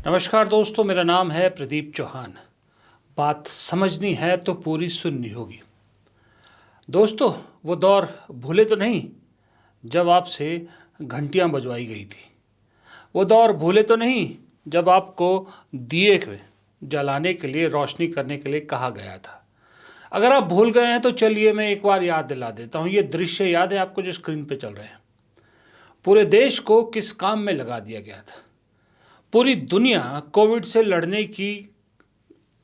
नमस्कार दोस्तों, मेरा नाम है प्रदीप चौहान। बात समझनी है तो पूरी सुननी होगी। दोस्तों, वो दौर भूले तो नहीं जब आपसे घंटियां बजवाई गई थी। वो दौर भूले तो नहीं जब आपको दिए जलाने के लिए, रोशनी करने के लिए कहा गया था। अगर आप भूल गए हैं तो चलिए मैं एक बार याद दिला देता हूँ। ये दृश्य याद है आपको जो स्क्रीन पे चल रहे हैं? पूरे देश को किस काम में लगा दिया गया था? पूरी दुनिया कोविड से लड़ने की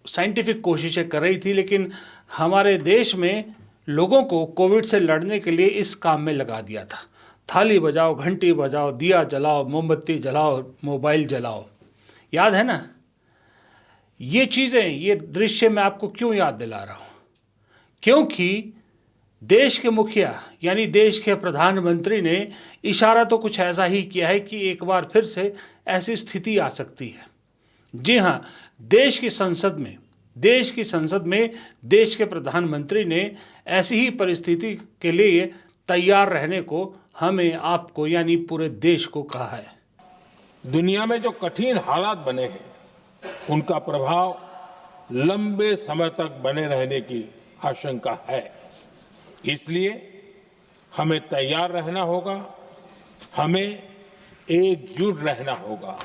साइंटिफिक कोशिशें कर रही थी, लेकिन हमारे देश में लोगों को कोविड से लड़ने के लिए इस काम में लगा दिया था। थाली बजाओ, घंटी बजाओ, दिया जलाओ, मोमबत्ती जलाओ, मोबाइल जलाओ। याद है ना? ये चीज़ें, ये दृश्य मैं आपको क्यों याद दिला रहा हूँ? क्योंकि देश के मुखिया यानी देश के प्रधानमंत्री ने इशारा तो कुछ ऐसा ही किया है कि एक बार फिर से ऐसी स्थिति आ सकती है। जी हाँ, देश की संसद में देश के प्रधानमंत्री ने ऐसी ही परिस्थिति के लिए तैयार रहने को हमें, आपको यानी पूरे देश को कहा है। दुनिया में जो कठिन हालात बने हैं उनका प्रभाव लंबे समय तक बने रहने की आशंका है। इसलिए हमें तैयार रहना होगा, हमें एकजुट रहना होगा।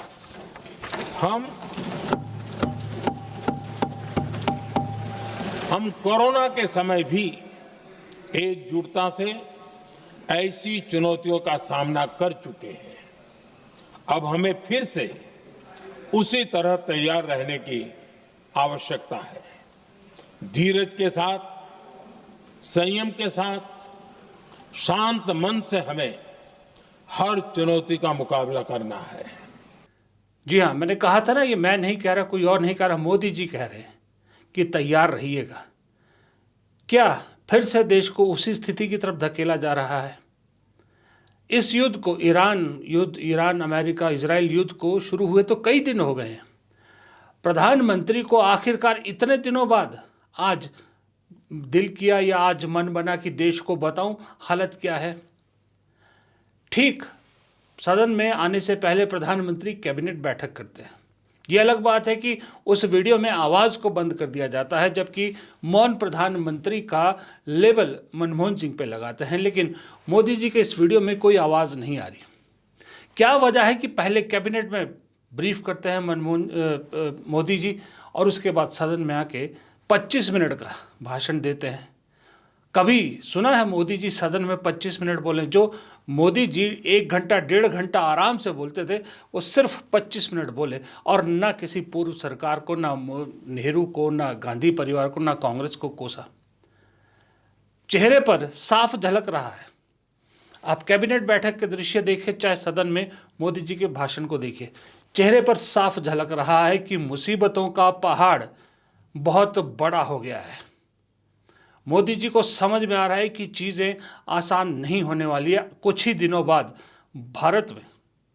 हम कोरोना के समय भी एकजुटता से ऐसी चुनौतियों का सामना कर चुके हैं। अब हमें फिर से उसी तरह तैयार रहने की आवश्यकता है। धीरज के साथ, संयम के साथ, शांत मन से हमें हर चुनौती का मुकाबला करना है। जी हाँ, मैंने कहा था ना, ये मैं नहीं कह रहा, कोई और नहीं कह रहा, मोदी जी कह रहे हैं कि तैयार रहिएगा। क्या फिर से देश को उसी स्थिति की तरफ धकेला जा रहा है? इस युद्ध को, ईरान अमेरिका इजराइल युद्ध को शुरू हुए तो कई दिन हो गए हैं। प्रधानमंत्री को आखिरकार इतने दिनों बाद आज दिल किया या आज मन बना कि देश को बताऊं हालत क्या है। ठीक सदन में आने से पहले प्रधानमंत्री कैबिनेट बैठक करते हैं। ये अलग बात है कि उस वीडियो में आवाज़ को बंद कर दिया जाता है, जबकि मौन प्रधानमंत्री का लेबल मनमोहन सिंह पे लगाते हैं, लेकिन मोदी जी के इस वीडियो में कोई आवाज़ नहीं आ रही। क्या वजह है कि पहले कैबिनेट में ब्रीफ करते हैं मोदी जी और उसके बाद सदन में आके 25 मिनट का भाषण देते हैं? कभी सुना है मोदी जी सदन में 25 मिनट बोले? जो मोदी जी 1 घंटा 1.5 घंटा आराम से बोलते थे, वो सिर्फ 25 मिनट बोले, और ना किसी पूर्व सरकार को, ना नेहरू को, ना गांधी परिवार को, ना कांग्रेस को कोसा। चेहरे पर साफ झलक रहा है। आप कैबिनेट बैठक के दृश्य देखिए, चाहे सदन में मोदी जी के भाषण को देखिए, चेहरे पर साफ झलक रहा है कि मुसीबतों का पहाड़ बहुत बड़ा हो गया है। मोदी जी को समझ में आ रहा है कि चीज़ें आसान नहीं होने वाली है। कुछ ही दिनों बाद भारत में,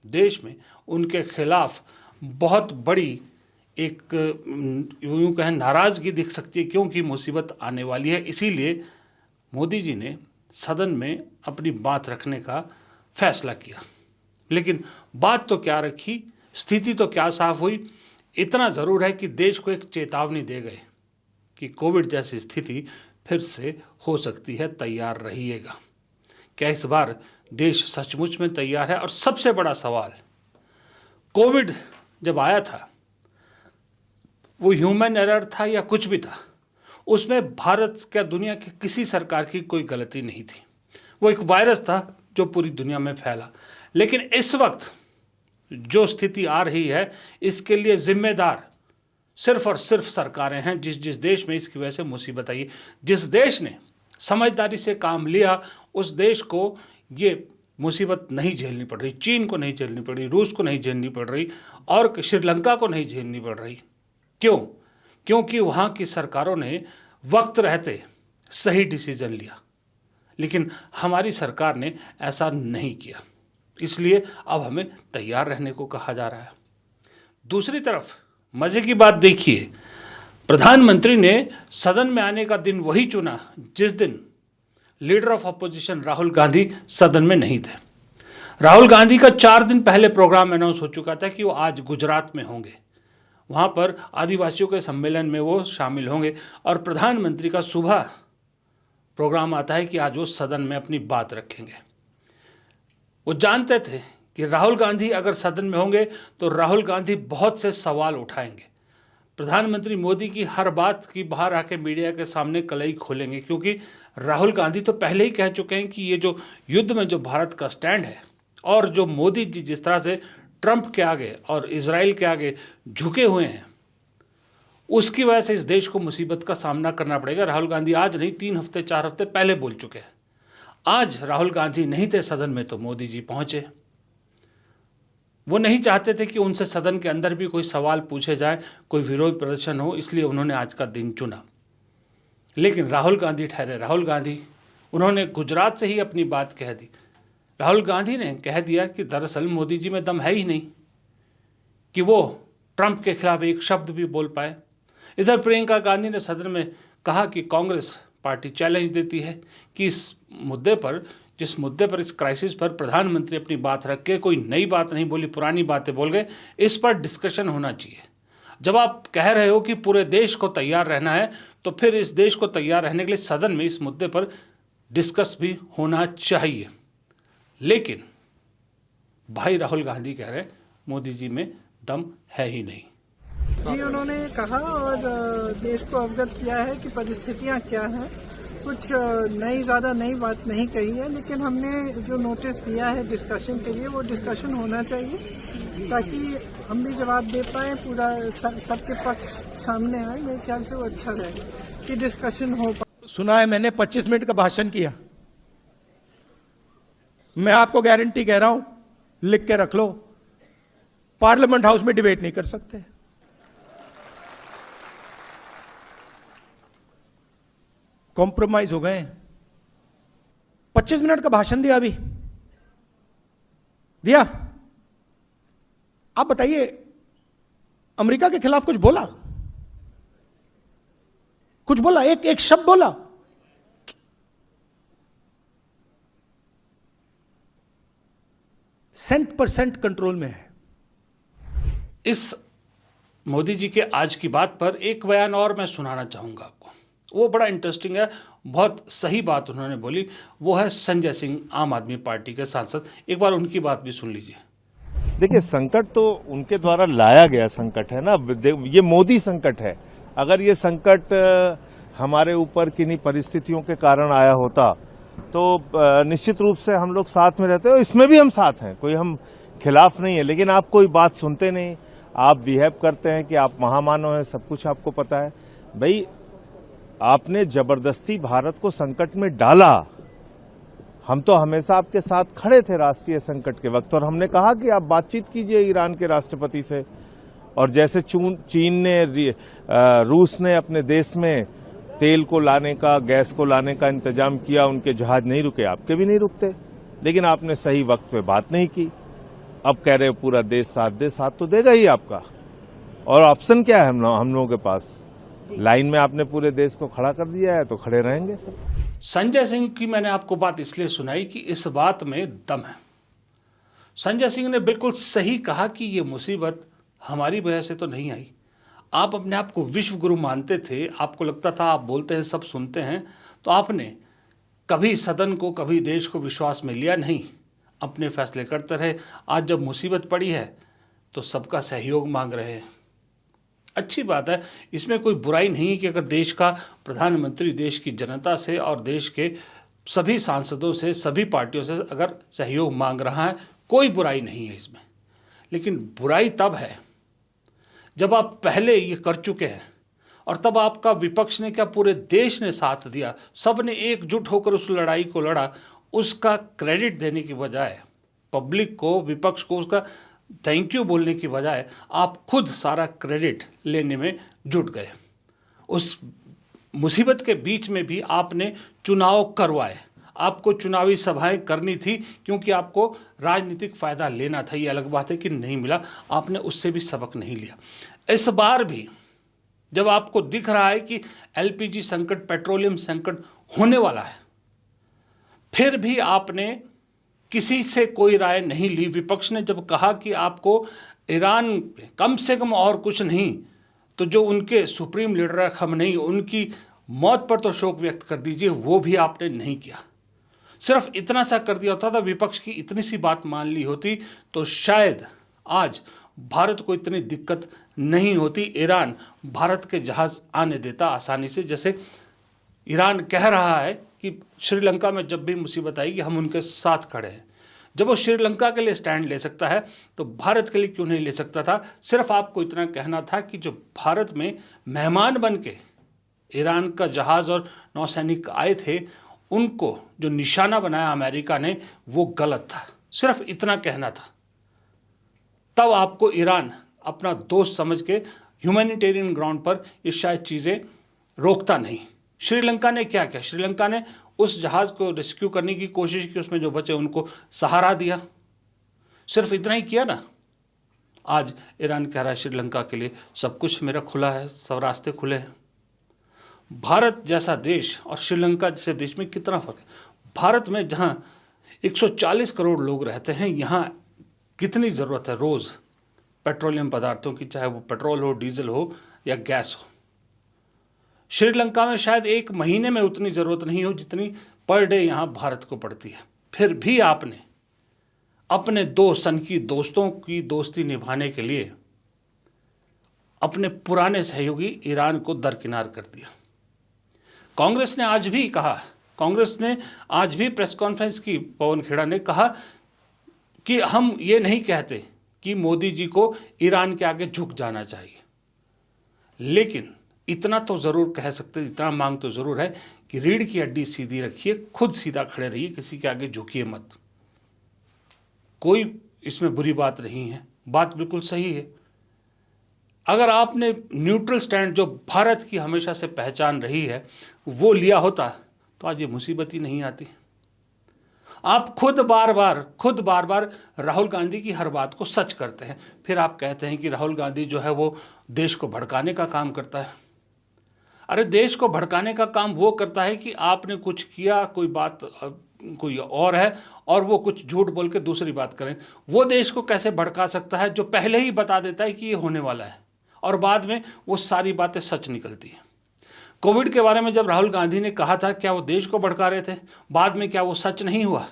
देश में उनके खिलाफ बहुत बड़ी एक, यूँ कहें, नाराज़गी दिख सकती है, क्योंकि मुसीबत आने वाली है। इसीलिए मोदी जी ने सदन में अपनी बात रखने का फैसला किया। लेकिन बात तो क्या रखी, स्थिति तो क्या साफ हुई? इतना ज़रूर है कि देश को एक चेतावनी दे गए कि कोविड जैसी स्थिति फिर से हो सकती है, तैयार रहिएगा। क्या इस बार देश सचमुच में तैयार है? और सबसे बड़ा सवाल, कोविड जब आया था वो ह्यूमन एरर था या कुछ भी था? उसमें भारत क्या दुनिया की किसी सरकार की कोई गलती नहीं थी। वो एक वायरस था जो पूरी दुनिया में फैला। लेकिन इस वक्त जो स्थिति आ रही है, इसके लिए जिम्मेदार सिर्फ और सिर्फ सरकारें हैं। जिस देश में इसकी वजह से मुसीबत आई, जिस देश ने समझदारी से काम लिया, उस देश को ये मुसीबत नहीं झेलनी पड़ रही। चीन को नहीं झेलनी पड़ रही, रूस को नहीं झेलनी पड़ रही, और श्रीलंका को नहीं झेलनी पड़ रही। क्यों? क्योंकि वहाँ की सरकारों ने वक्त रहते सही डिसीजन लिया, लेकिन हमारी सरकार ने ऐसा नहीं किया। इसलिए अब हमें तैयार रहने को कहा जा रहा है। दूसरी तरफ मज़े की बात देखिए, प्रधानमंत्री ने सदन में आने का दिन वही चुना जिस दिन leader of opposition Rahul Gandhi सदन में नहीं थे। राहुल गांधी का 4 दिन पहले प्रोग्राम अनाउंस हो चुका था कि वो आज गुजरात में होंगे, वहाँ पर आदिवासियों के सम्मेलन में वो शामिल होंगे और प्रधानमंत्री का सुबह प्रोग्राम आता है कि आज वो सदन में अपनी बात रखेंगे। वो जानते थे कि राहुल गांधी अगर सदन में होंगे तो राहुल गांधी बहुत से सवाल उठाएंगे। प्रधानमंत्री मोदी की हर बात की बाहर आके मीडिया के सामने कलई खोलेंगे, क्योंकि राहुल गांधी तो पहले ही कह चुके हैं कि ये जो युद्ध में जो भारत का स्टैंड है और जो मोदी जी जिस तरह से ट्रंप के आगे और इजराइल के आगे झुके हुए हैं, उसकी वजह से इस देश को मुसीबत का सामना करना पड़ेगा। राहुल गांधी आज नहीं, 3 हफ्ते 4 हफ्ते पहले बोल चुके हैं। आज राहुल गांधी नहीं थे सदन में तो मोदी जी पहुंचे। वो नहीं चाहते थे कि उनसे सदन के अंदर भी कोई सवाल पूछे जाए, कोई विरोध प्रदर्शन हो, इसलिए उन्होंने आज का दिन चुना। लेकिन राहुल गांधी ठहरे राहुल गांधी। उन्होंने गुजरात से ही अपनी बात कह दी। राहुल गांधी ने कह दिया कि दरअसल मोदी जी में दम है ही नहीं कि वो ट्रंप के खिलाफ एक शब्द भी बोल पाए। इधर प्रियंका गांधी ने सदन में कहा कि कांग्रेस पार्टी चैलेंज देती है कि इस मुद्दे पर, जिस मुद्दे पर, इस क्राइसिस पर प्रधानमंत्री अपनी बात रख के कोई नई बात नहीं बोली, पुरानी बातें बोल गए, इस पर डिस्कशन होना चाहिए। जब आप कह रहे हो कि पूरे देश को तैयार रहना है, तो फिर इस देश को तैयार रहने के लिए सदन में इस मुद्दे पर डिस्कस भी होना चाहिए। लेकिन भाई राहुल गांधी कह रहे हैं मोदी जी में दम है ही नहीं। जी, उन्होंने कहा और देश को अवगत किया है कि परिस्थितियां क्या हैं। कुछ ज़्यादा नई बात नहीं कही है, लेकिन हमने जो नोटिस दिया है डिस्कशन के लिए, वो डिस्कशन होना चाहिए ताकि हम भी जवाब दे पाए, पूरा सबके पक्ष सामने आए। मेरे ख्याल से वो अच्छा रहेगा कि डिस्कशन हो पाए। सुना है मैंने 25 मिनट का भाषण किया। मैं आपको गारंटी कह रहा हूं, लिख के रख लो, पार्लियामेंट हाउस में डिबेट नहीं कर सकते। कॉम्प्रोमाइज हो गए। 25 मिनट का भाषण दिया, अभी दिया। आप बताइए, अमेरिका के खिलाफ कुछ बोला? कुछ बोला? एक शब्द बोला? % कंट्रोल में है। इस मोदी जी के आज की बात पर एक बयान और मैं सुनाना चाहूँगा आपको। वो बड़ा इंटरेस्टिंग है, बहुत सही बात उन्होंने बोली। वो है संजय सिंह, आम आदमी पार्टी के सांसद। एक बार उनकी बात भी सुन लीजिए। देखिए, संकट तो उनके द्वारा लाया गया संकट है ना, ये मोदी संकट है। अगर ये संकट हमारे ऊपर किन्हीं परिस्थितियों के कारण आया होता तो निश्चित रूप से हम लोग साथ में रहते हैं, और इसमें भी हम साथ हैं, कोई हम खिलाफ नहीं है। लेकिन आप कोई बात सुनते नहीं, आप बिहेव करते हैं कि आप महामानव हैं, सब कुछ आपको पता है। भाई, आपने जबरदस्ती भारत को संकट में डाला। हम तो हमेशा आपके साथ खड़े थे राष्ट्रीय संकट के वक्त, और हमने कहा कि आप बातचीत कीजिए ईरान के राष्ट्रपति से। और जैसे चीन ने, रूस ने अपने देश में तेल को लाने का, गैस को लाने का इंतजाम किया, उनके जहाज नहीं रुके, आपके भी नहीं रुकते। लेकिन आपने सही वक्त पे बात नहीं की। अब कह रहे हो पूरा देश साथ दे, साथ तो देगा ही आपका। और ऑप्शन क्या है हम लोगों के पास? लाइन में आपने पूरे देश को खड़ा कर दिया है, तो खड़े रहेंगे सब। संजय सिंह की मैंने आपको बात इसलिए सुनाई कि इस बात में दम है। संजय सिंह ने बिल्कुल सही कहा कि ये मुसीबत हमारी वजह से तो नहीं आई। आप अपने आप को विश्व गुरु मानते थे, आपको लगता था आप बोलते हैं सब सुनते हैं, तो आपने कभी सदन को, कभी देश को विश्वास में लिया नहीं, अपने फैसले करते रहे। आज जब मुसीबत पड़ी है तो सबका सहयोग मांग रहे हैं। अच्छी बात है, इसमें कोई बुराई नहीं है कि अगर देश का प्रधानमंत्री देश की जनता से और देश के सभी सांसदों से, सभी पार्टियों से अगर सहयोग मांग रहा है, कोई बुराई नहीं है इसमें। लेकिन बुराई तब है जब आप पहले ये कर चुके हैं और तब आपका विपक्ष ने क्या, पूरे देश ने साथ दिया, सब ने एकजुट होकर उस लड़ाई को लड़ा। उसका क्रेडिट देने की बजाय, पब्लिक को, विपक्ष को उसका थैंक यू बोलने की बजाय आप खुद सारा क्रेडिट लेने में जुट गए। उस मुसीबत के बीच में भी आपने चुनाव करवाए, आपको चुनावी सभाएं करनी थी क्योंकि आपको राजनीतिक फ़ायदा लेना था। ये अलग बात है कि नहीं मिला, आपने उससे भी सबक नहीं लिया। इस बार भी जब आपको दिख रहा है कि एलपीजी संकट, पेट्रोलियम संकट होने वाला है, फिर भी आपने किसी से कोई राय नहीं ली। विपक्ष ने जब कहा कि आपको ईरान कम से कम और कुछ नहीं तो जो उनके सुप्रीम लीडर है खamenei, उनकी मौत पर तो शोक व्यक्त कर दीजिए, वो भी आपने नहीं किया। सिर्फ इतना सा कर दिया होता था, विपक्ष की इतनी सी बात मान ली होती तो शायद आज भारत को इतनी दिक्कत नहीं होती। ईरान भारत के जहाज आने देता आसानी से। जैसे ईरान कह रहा है कि श्रीलंका में जब भी मुसीबत आएगी हम उनके साथ खड़े हैं। जब वो श्रीलंका के लिए स्टैंड ले सकता है तो भारत के लिए क्यों नहीं ले सकता था? सिर्फ आपको इतना कहना था कि जो भारत में मेहमान बन के ईरान का जहाज़ और नौसैनिक आए थे, उनको जो निशाना बनाया अमेरिका ने, वो गलत था। सिर्फ इतना कहना था। तब आपको ईरान अपना दोस्त समझ के ह्यूमैनिटेरियन ग्राउंड पर ये शायद चीज़ें रोकता नहीं। श्रीलंका ने क्या किया? श्रीलंका ने उस जहाज़ को रेस्क्यू करने की कोशिश की, उसमें जो बचे उनको सहारा दिया। सिर्फ इतना ही किया ना। आज ईरान कह रहा है श्रीलंका के लिए सब कुछ मेरा खुला है, सब रास्ते खुले हैं। भारत जैसा देश और श्रीलंका जैसे देश में कितना फ़र्क है। भारत में जहाँ 140 करोड़ लोग रहते हैं, यहाँ कितनी ज़रूरत है रोज़ पेट्रोलियम पदार्थों की, चाहे वो पेट्रोल हो, डीजल हो या गैस हो। श्रीलंका में शायद एक महीने में उतनी ज़रूरत नहीं हो जितनी पर डे यहाँ भारत को पड़ती है। फिर भी आपने अपने दो सनकी दोस्तों की दोस्ती निभाने के लिए अपने पुराने सहयोगी ईरान को दरकिनार कर दिया। कांग्रेस ने आज भी कहा, कांग्रेस ने आज भी प्रेस कॉन्फ्रेंस की, पवन खेड़ा ने कहा कि हम ये नहीं कहते कि मोदी जी को ईरान के आगे झुक जाना चाहिए, लेकिन इतना तो ज़रूर कह सकते, इतना मांग तो ज़रूर है कि रीढ़ की हड्डी सीधी रखिए, खुद सीधा खड़े रहिए, किसी के आगे झुकिए मत। कोई इसमें बुरी बात नहीं है, बात बिल्कुल सही है। अगर आपने न्यूट्रल स्टैंड जो भारत की हमेशा से पहचान रही है वो लिया होता तो आज ये मुसीबत ही नहीं आती। आप खुद बार बार राहुल गांधी की हर बात को सच करते हैं, फिर आप कहते हैं कि राहुल गांधी जो है वो देश को भड़काने का काम करता है। अरे देश को भड़काने का काम वो करता है कि आपने कुछ किया, कोई बात कोई और है और वो कुछ झूठ बोल के दूसरी बात करें। वो देश को कैसे भड़का सकता है जो पहले ही बता देता है कि ये होने वाला है और बाद में वो सारी बातें सच निकलती हैं। कोविड के बारे में जब राहुल गांधी ने कहा था, क्या वो देश को भड़का रहे थे? बाद में क्या वो सच नहीं हुआ?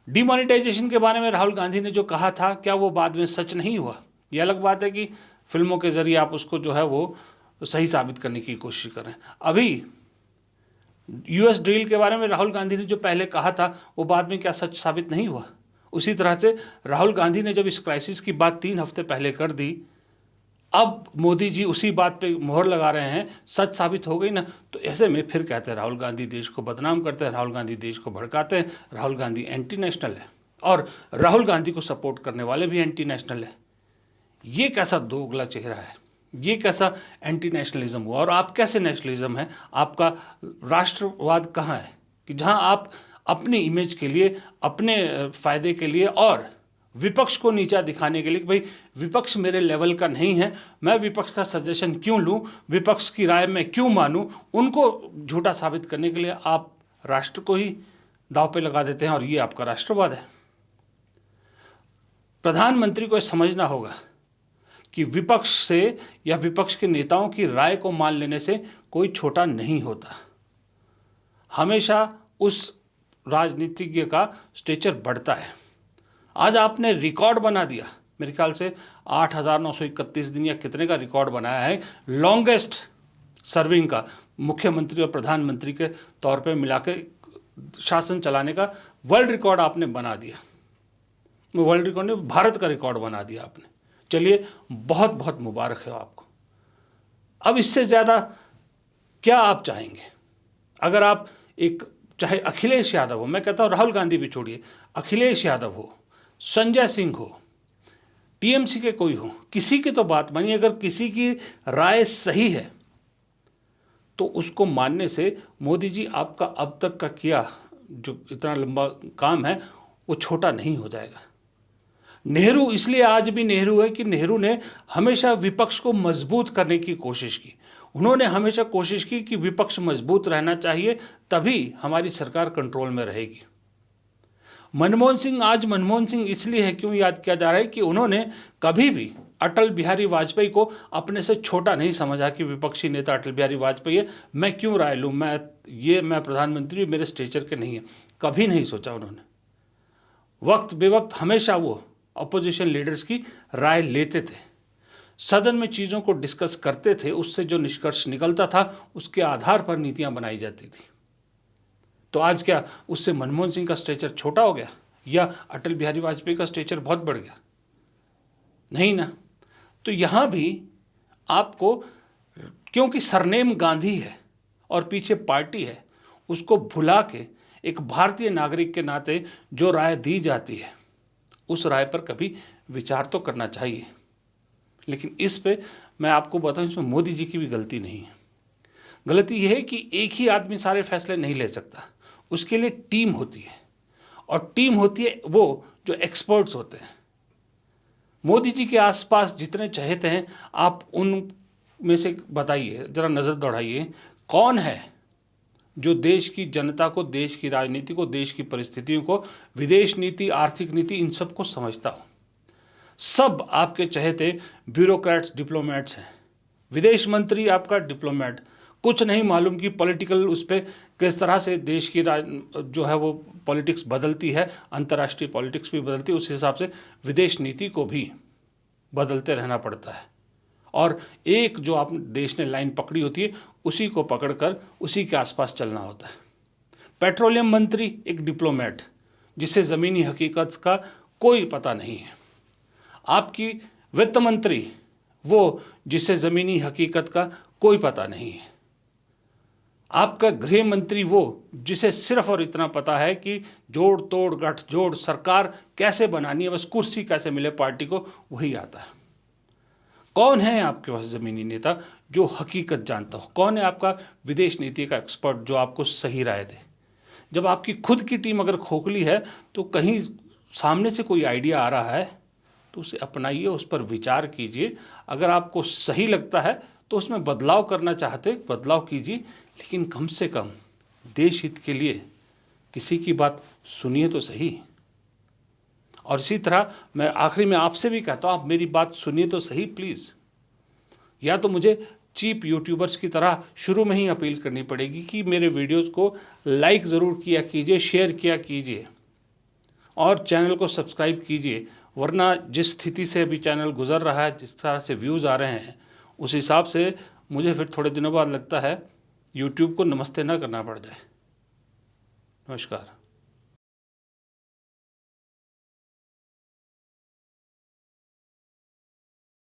डिमोनेटाइजेशन के बारे में राहुल गांधी ने जो कहा था, क्या वो बाद में सच नहीं हुआ? ये अलग बात है कि फिल्मों के जरिए आप उसको जो है वो सही साबित करने की कोशिश कर रहे हैं। अभी यूएस डील के बारे में राहुल गांधी ने जो पहले कहा था वो बाद में क्या सच साबित नहीं हुआ? उसी तरह से राहुल गांधी ने जब इस क्राइसिस की बात 3 हफ्ते पहले कर दी, अब मोदी जी उसी बात पे मोहर लगा रहे हैं, सच साबित हो गई ना। तो ऐसे में फिर कहते हैं राहुल गांधी देश को बदनाम करते हैं, राहुल गांधी देश को भड़काते हैं, राहुल गांधी एंटी नेशनल है और राहुल गांधी को सपोर्ट करने वाले भी एंटी नेशनल है। ये कैसा दोगला चेहरा है? ये कैसा एंटी नेशनलिज्म हुआ? और आप कैसे नेशनलिज्म है? आपका राष्ट्रवाद कहाँ है कि जहाँ आप अपनी इमेज के लिए, अपने फ़ायदे के लिए और विपक्ष को नीचा दिखाने के लिए कि भाई विपक्ष मेरे लेवल का नहीं है, मैं विपक्ष का सजेशन क्यों लूं, विपक्ष की राय मैं क्यों मानूं, उनको झूठा साबित करने के लिए आप राष्ट्र को ही दांव पे लगा देते हैं और ये आपका राष्ट्रवाद है। प्रधानमंत्री को समझना होगा कि विपक्ष से या विपक्ष के नेताओं की राय को मान लेने से कोई छोटा नहीं होता। हमेशा उस राजनीतिज्ञ का स्टेचर बढ़ता है। आज आपने रिकॉर्ड बना दिया, मेरे ख्याल से 8,931 दिन या कितने का रिकॉर्ड बनाया है, लॉन्गेस्ट सर्विंग का, मुख्यमंत्री और प्रधानमंत्री के तौर पे मिला के शासन चलाने का वर्ल्ड रिकॉर्ड आपने बना दिया। वर्ल्ड रिकॉर्ड ने भारत का रिकॉर्ड बना दिया आपने। चलिए, बहुत बहुत मुबारक है आपको। अब इससे ज़्यादा क्या आप चाहेंगे? अगर आप एक, चाहे अखिलेश यादव हो, मैं कहता हूँ राहुल गांधी भी छोड़िए, अखिलेश यादव हो, संजय सिंह हो, टीएमसी के कोई हो, किसी की तो बात मानिए। अगर किसी की राय सही है तो उसको मानने से मोदी जी आपका अब तक का किया जो इतना लंबा काम है वो छोटा नहीं हो जाएगा। नेहरू इसलिए आज भी नेहरू है कि नेहरू ने हमेशा विपक्ष को मजबूत करने की कोशिश की। उन्होंने हमेशा कोशिश की कि विपक्ष मजबूत रहना चाहिए, तभी हमारी सरकार कंट्रोल में रहेगी। मनमोहन सिंह आज मनमोहन सिंह इसलिए है, क्यों याद किया जा रहा है कि उन्होंने कभी भी अटल बिहारी वाजपेयी को अपने से छोटा नहीं समझा कि विपक्षी नेता अटल बिहारी वाजपेयी है, मैं क्यों राय लूँ, मैं प्रधानमंत्री मेरे स्टेचर के नहीं है, कभी नहीं सोचा उन्होंने। वक्त बेवक्त हमेशा वो अपोजिशन लीडर्स की राय लेते थे, सदन में चीज़ों को डिस्कस करते थे, उससे जो निष्कर्ष निकलता था उसके आधार पर नीतियां बनाई जाती थी। तो आज क्या उससे मनमोहन सिंह का स्टेचर छोटा हो गया या अटल बिहारी वाजपेयी का स्टेचर बहुत बढ़ गया? नहीं ना। तो यहाँ भी आपको, क्योंकि सरनेम गांधी है और पीछे पार्टी है, उसको भुला के एक भारतीय नागरिक के नाते जो राय दी जाती है उस राय पर कभी विचार तो करना चाहिए। लेकिन इस पे मैं आपको बताऊं, इसमें मोदी जी की भी गलती नहीं है। गलती यह है कि एक ही आदमी सारे फैसले नहीं ले सकता, उसके लिए टीम होती है, और टीम होती है वो जो एक्सपर्ट्स होते हैं। मोदी जी के आसपास जितने चहेते हैं, आप उन में से बताइए, जरा नज़र दौड़ाइए, कौन है जो देश की जनता को, देश की राजनीति को, देश की परिस्थितियों को, विदेश नीति, आर्थिक नीति, इन सब को समझता हो। सब आपके चहेते ब्यूरोक्रेट्स, डिप्लोमेट्स हैं। विदेश मंत्री आपका डिप्लोमेट, कुछ नहीं मालूम कि पॉलिटिकल उस पर किस तरह से देश की जो है वो पॉलिटिक्स बदलती है, अंतर्राष्ट्रीय पॉलिटिक्स भी बदलती है, उस हिसाब से विदेश नीति को भी बदलते रहना पड़ता है। और एक जो आप देश ने लाइन पकड़ी होती है, उसी को पकड़कर उसी के आसपास चलना होता है। पेट्रोलियम मंत्री एक डिप्लोमेट, जिसे ज़मीनी हकीकत का कोई पता नहीं है। आपकी वित्त मंत्री वो जिसे ज़मीनी हकीकत का कोई पता नहीं है। आपका गृह मंत्री वो जिसे सिर्फ और इतना पता है कि जोड़ तोड़ गठजोड़ सरकार कैसे बनानी है, बस कुर्सी कैसे मिले पार्टी को, वही आता है। कौन है आपके पास ज़मीनी नेता जो हकीकत जानता हो? कौन है आपका विदेश नीति का एक्सपर्ट जो आपको सही राय दे? जब आपकी खुद की टीम अगर खोखली है तो कहीं सामने से कोई आइडिया आ रहा है तो उसे अपनाइए, उस पर विचार कीजिए। अगर आपको सही लगता है तो उसमें बदलाव करना चाहते बदलाव कीजिए, लेकिन कम से कम देश हित के लिए किसी की बात सुनिए तो सही। और इसी तरह मैं आखिरी में आपसे भी कहता हूँ, आप मेरी बात सुनिए तो सही प्लीज़। या तो मुझे चीप यूट्यूबर्स की तरह शुरू में ही अपील करनी पड़ेगी कि मेरे वीडियोस को लाइक ज़रूर किया कीजिए, शेयर किया कीजिए और चैनल को सब्सक्राइब कीजिए, वरना जिस स्थिति से अभी चैनल गुजर रहा है, जिस तरह से व्यूज़ आ रहे हैं, उस हिसाब से मुझे फिर थोड़े दिनों बाद लगता है यूट्यूब को नमस्ते ना करना पड़ जाए। नमस्कार।